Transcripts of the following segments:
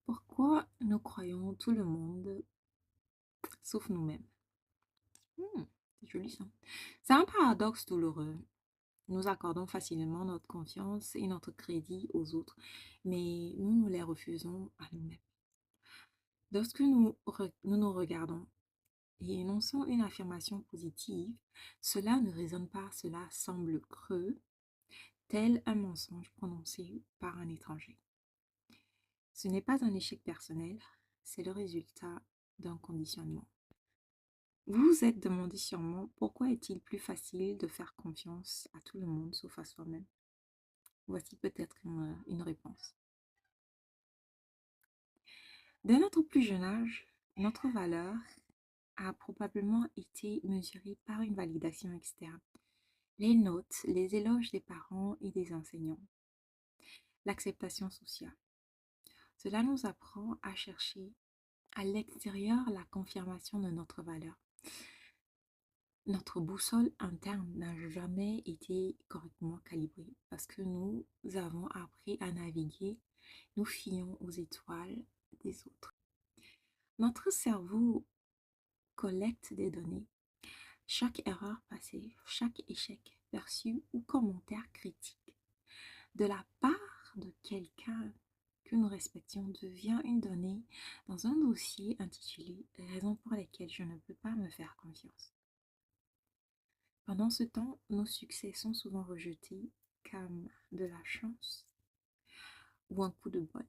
Pourquoi nous croyons tout le monde sauf nous-mêmes? Hmm, c'est joli ça. C'est un paradoxe douloureux. Nous accordons facilement notre confiance et notre crédit aux autres, mais nous nous les refusons à nous-mêmes. Lorsque nous nous regardons et énonçons une affirmation positive, cela ne résonne pas, cela semble creux, tel un mensonge prononcé par un étranger. Ce n'est pas un échec personnel, c'est le résultat d'un conditionnement. Vous vous êtes demandé sûrement pourquoi est-il plus facile de faire confiance à tout le monde sauf à soi-même. Voici peut-être une réponse. Dès notre plus jeune âge, notre valeur a probablement été mesurée par une validation externe. Les notes, les éloges des parents et des enseignants, l'acceptation sociale. Cela nous apprend à chercher à l'extérieur la confirmation de notre valeur. Notre boussole interne n'a jamais été correctement calibrée parce que nous avons appris à naviguer, nous fions aux étoiles des autres. Notre cerveau collecte des données. Chaque erreur passée, chaque échec perçu ou commentaire critique de la part de quelqu'un que nous respections devient une donnée dans un dossier intitulé Raisons pour lesquelles je ne peux pas me faire confiance. Pendant ce temps, nos succès sont souvent rejetés comme de la chance ou un coup de bol.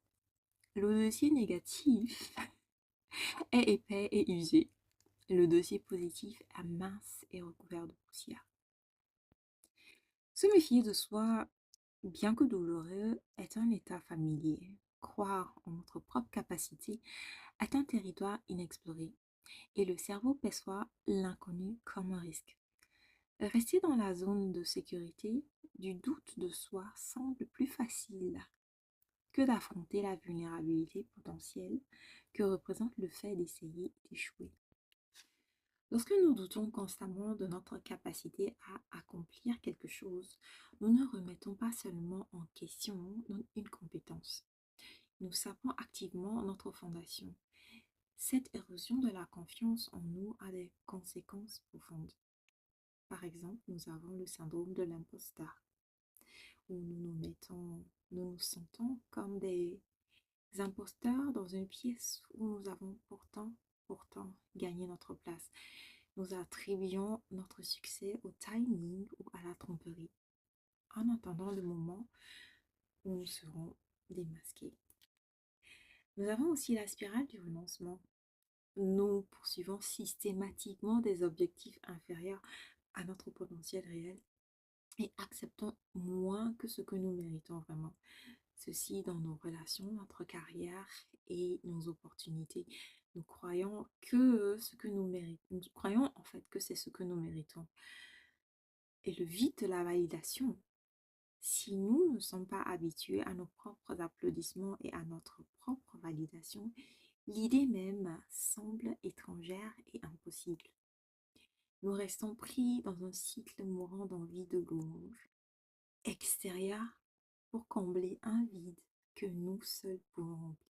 Le dossier négatif est épais et usé. Le dossier positif est mince et recouvert de poussière. Se méfier de soi, bien que douloureux, est un état familier. Croire en notre propre capacité est un territoire inexploré et le cerveau perçoit l'inconnu comme un risque. Rester dans la zone de sécurité du doute de soi semble plus facile que d'affronter la vulnérabilité potentielle que représente le fait d'essayer d'échouer. Lorsque nous doutons constamment de notre capacité à accomplir quelque chose, nous ne remettons pas seulement en question une compétence. Nous sapons activement notre fondation. Cette érosion de la confiance en nous a des conséquences profondes. Par exemple, nous avons le syndrome de l'imposteur, où nous nous sentons comme des imposteurs dans une pièce où nous avons pourtant gagné notre place. Nous attribuons notre succès au timing ou à la tromperie, en attendant le moment où nous serons démasqués. Nous avons aussi la spirale du renoncement. Nous poursuivons systématiquement des objectifs inférieurs à notre potentiel réel et acceptons moins que ce que nous méritons vraiment. Ceci dans nos relations, notre carrière et nos opportunités. Nous croyons que ce que nous méritons, nous croyons en fait que c'est ce que nous méritons. Et le vide de la validation, si nous ne sommes pas habitués à nos propres applaudissements et à notre propre validation, l'idée même semble étrangère et impossible. Nous restons pris dans un cycle mourant d'envie de louange extérieure pour combler un vide que nous seuls pouvons remplir.